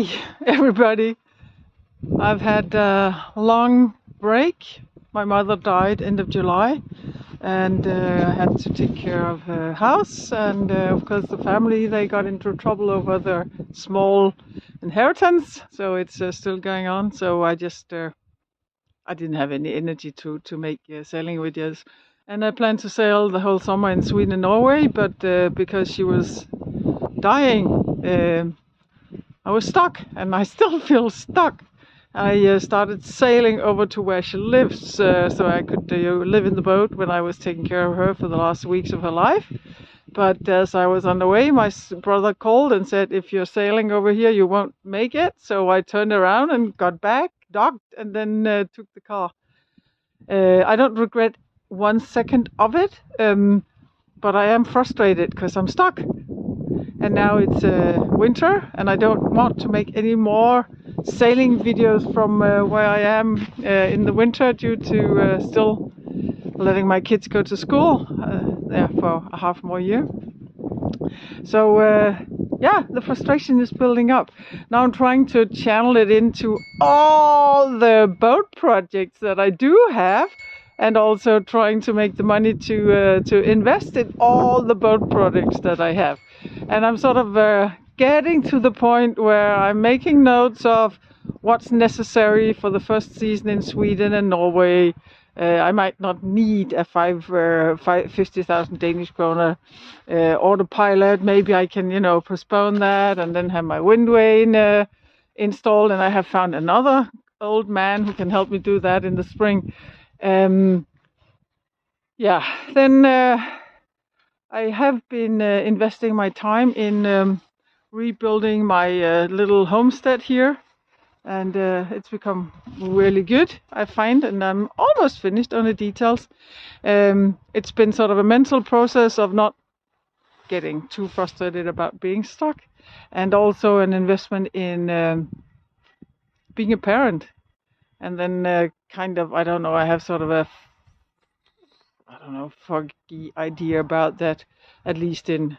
Hey, everybody. I've had a long break. My mother died end of July, and I had to take care of her house. And of course, the family, they got into trouble over their small inheritance. So it's still going on. So I didn't have any energy to make sailing videos. And I planned to sail the whole summer in Sweden and Norway, but because she was dying, I was stuck, and I still feel stuck. I started sailing over to where she lives, so I could live in the boat when I was taking care of her for the last weeks of her life. But as I was on the way, my brother called and said, if you're sailing over here, you won't make it. So I turned around and got back, docked, and then took the car. I don't regret 1 second of it, but I am frustrated because I'm stuck. And now it's winter, and I don't want to make any more sailing videos from where I am in the winter due to still letting my kids go to school for a half more year. So yeah, the frustration is building up. Now I'm trying to channel it into all the boat projects that I do have, and also trying to make the money to invest in all the boat projects that I have. And I'm sort of getting to the point where I'm making notes of what's necessary for the first season in Sweden and Norway. I might not need a 50,000 Danish kroner autopilot. Maybe I can, postpone that and then have my wind vane installed. And I have found another old man who can help me do that in the spring. Then I have been investing my time in rebuilding my little homestead here, and it's become really good, I find, and I'm almost finished on the details. It's been sort of a mental process of not getting too frustrated about being stuck, and also an investment in being a parent. And then I have sort of a foggy idea about that, at least in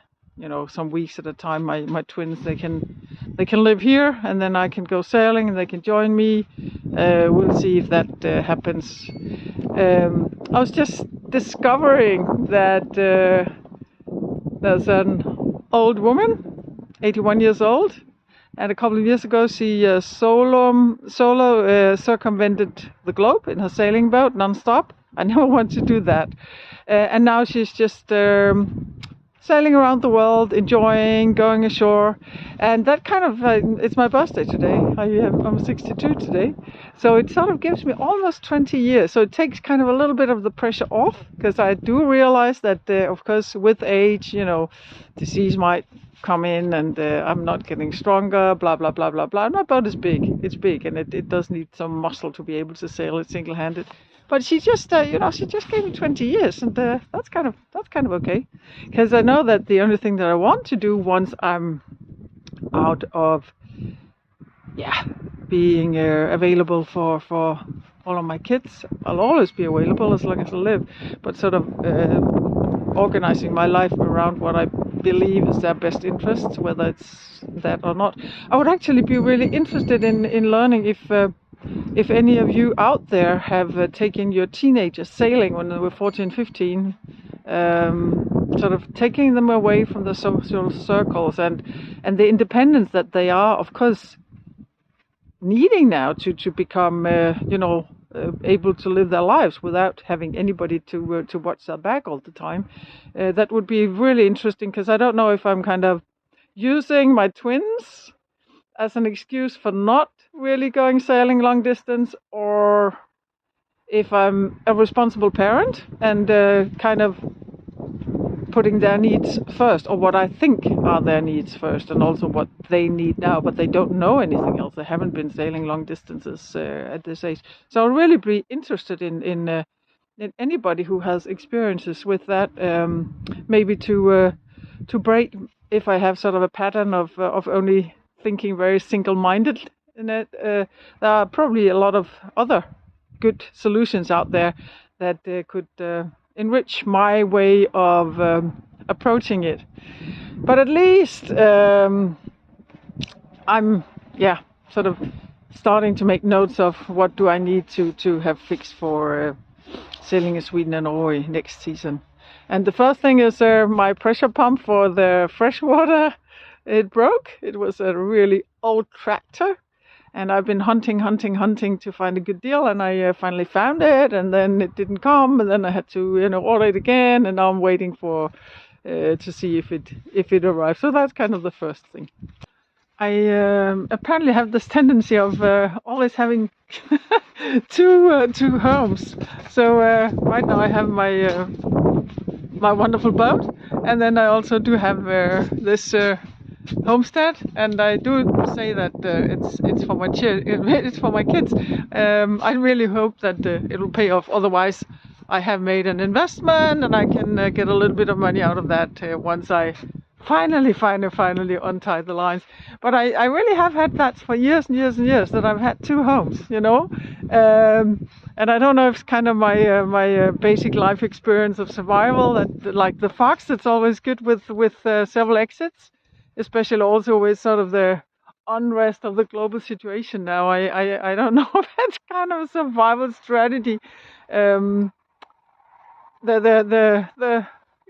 some weeks at a time. My twins, they can live here, and then I can go sailing and they can join me. We'll see if that happens. I was just discovering that there's an old woman, 81 years old, and a couple of years ago she solo circumvented the globe in her sailing boat non-stop. I never want to do that. And now she's just sailing around the world, enjoying, going ashore. And that kind of, it's my birthday today. I'm 62 today. So it sort of gives me almost 20 years. So it takes kind of a little bit of the pressure off, because I do realize that, of course, with age, disease might come in, and I'm not getting stronger, blah, blah, blah, blah, blah. And my boat is big. It's big, and it does need some muscle to be able to sail it single-handed. But she just, she just gave me 20 years, and that's kind of okay, because I know that the only thing that I want to do once I'm out of, being available for all of my kids, I'll always be available as long as I live, but sort of organizing my life around what I believe is their best interests, whether it's that or not. I would actually be really interested in learning if any of you out there have taken your teenagers sailing when they were 14, 15, sort of taking them away from the social circles and the independence that they are, of course, needing now to become, able to live their lives without having anybody to watch their back all the time. That would be really interesting, because I don't know if I'm kind of using my twins as an excuse for not really going sailing long distance, or if I'm a responsible parent and kind of putting their needs first, or what I think are their needs first, and also what they need now, but they don't know anything else. They haven't been sailing long distances at this age. So I'll really be interested in anybody who has experiences with that, maybe to break if I have sort of a pattern of only thinking very single-minded in it. There are probably a lot of other good solutions out there that could enrich my way of approaching it. But at least I'm yeah, sort of starting to make notes of what do I need to have fixed for sailing in Sweden and Norway next season. And the first thing is my pressure pump for the freshwater. It broke. It was a really old tractor, and I've been hunting to find a good deal, and I finally found it, and then it didn't come, and then I had to order it again, and now I'm waiting for to see if it arrives. So that's kind of the first thing. I apparently have this tendency of always having two homes. So right now I have my wonderful boat, and then I also do have this homestead, and I do say that it's for my it's for my kids. I really hope that it will pay off. Otherwise, I have made an investment, and I can get a little bit of money out of that once I finally untie the lines. But I really have had that for years and years and years, that I've had two homes, and I don't know if it's kind of my basic life experience of survival, that like the fox, it's always good with several exits, especially also with sort of the unrest of the global situation now. I don't know if that's kind of a survival strategy. Um, the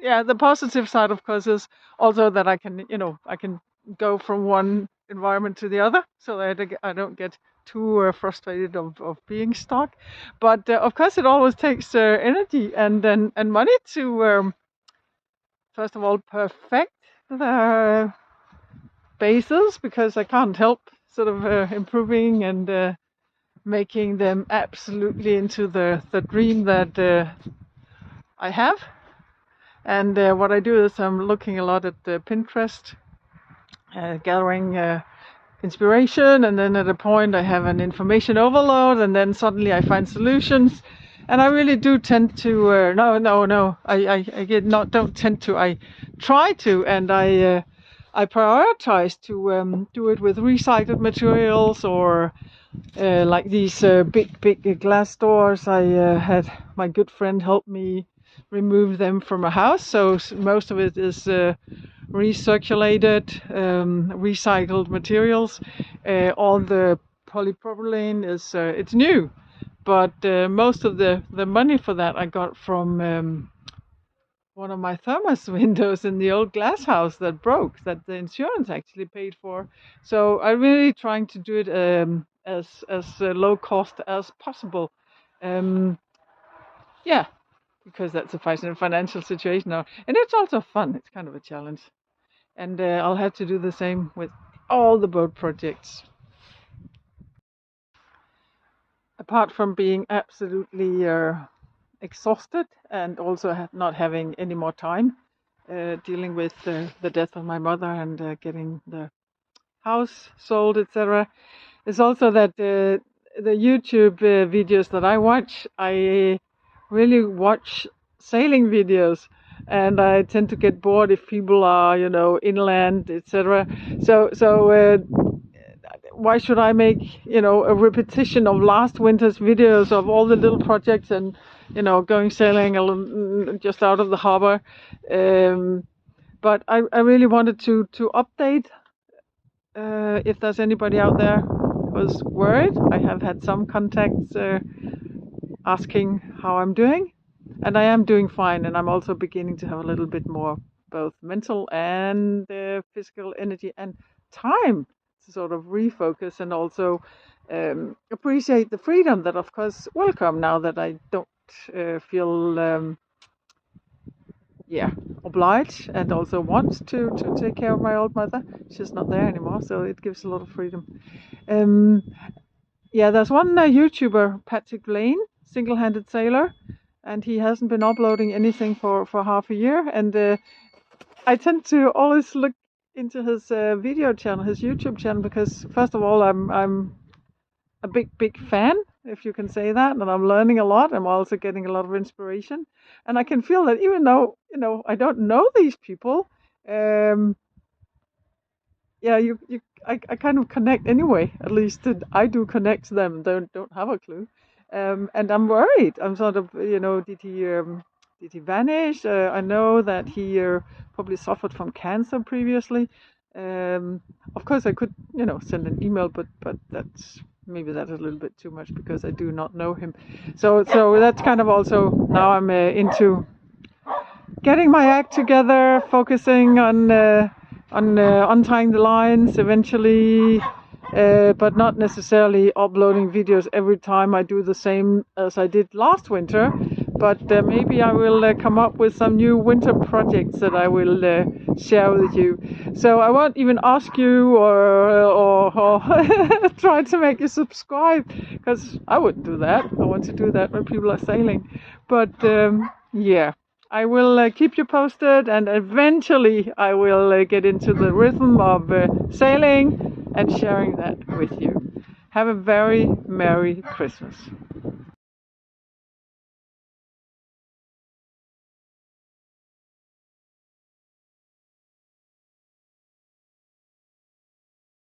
yeah, the positive side, of course, is also that I can go from one environment to the other, so that I don't get too frustrated of being stuck. But of course, it always takes energy and money to first of all perfect the bases, because I can't help sort of improving and making them absolutely into the dream that I have. And what I do is I'm looking a lot at Pinterest, gathering inspiration, and then at a point I have an information overload, and then suddenly I find solutions. And I really do tend to no, I get not don't tend to, I try to, and I prioritize to do it with recycled materials, or like these big glass doors. I had my good friend help me remove them from a house, so most of it is recirculated, recycled materials. All the polypropylene is it's new, but most of the money for that I got from one of my thermos windows in the old glass house that broke, that the insurance actually paid for. So I'm really trying to do it as low cost as possible. Um, yeah, because that's a financial situation now, and it's also fun. It's kind of a challenge, and I'll have to do the same with all the boat projects. Apart from being absolutely exhausted, and also not having any more time, dealing with the death of my mother, and getting the house sold, etc. It's also that the YouTube videos that I watch, I really watch sailing videos, and I tend to get bored if people are, inland, etc. So why should I make, a repetition of last winter's videos of all the little projects, and, going sailing just out of the harbor. But I really wanted to update, if there's anybody out there who's worried. I have had some contacts asking how I'm doing, and I am doing fine, and I'm also beginning to have a little bit more both mental and physical energy and time to sort of refocus, and also appreciate the freedom that of course will come now that I don't feel obliged, and also want to take care of my old mother. She's not there anymore, so it gives a lot of freedom. um, there's one YouTuber, Patrick Lane, Singlehanded Sailor, and he hasn't been uploading anything for half a year. And I tend to always look into his video channel, his YouTube channel, because first of all, I'm a big fan, if you can say that, and I'm learning a lot. I'm also getting a lot of inspiration, and I can feel that even though I don't know these people, um, I kind of connect anyway. At least I do connect to them. Don't have a clue, and I'm worried. I'm sort of, did he vanish? I know that he probably suffered from cancer previously, Of course, I could, send an email, but that's a little bit too much because I do not know him. So that's kind of also now I'm into getting my act together, focusing on untying the lines eventually, but not necessarily uploading videos every time I do the same as I did last winter. But maybe I will come up with some new winter projects that I will share with you. So I won't even ask you or try to make you subscribe, because I wouldn't do that. I want to do that when people are sailing. But yeah. I will keep you posted, and eventually I will get into the rhythm of sailing and sharing that with you. Have a very Merry Christmas.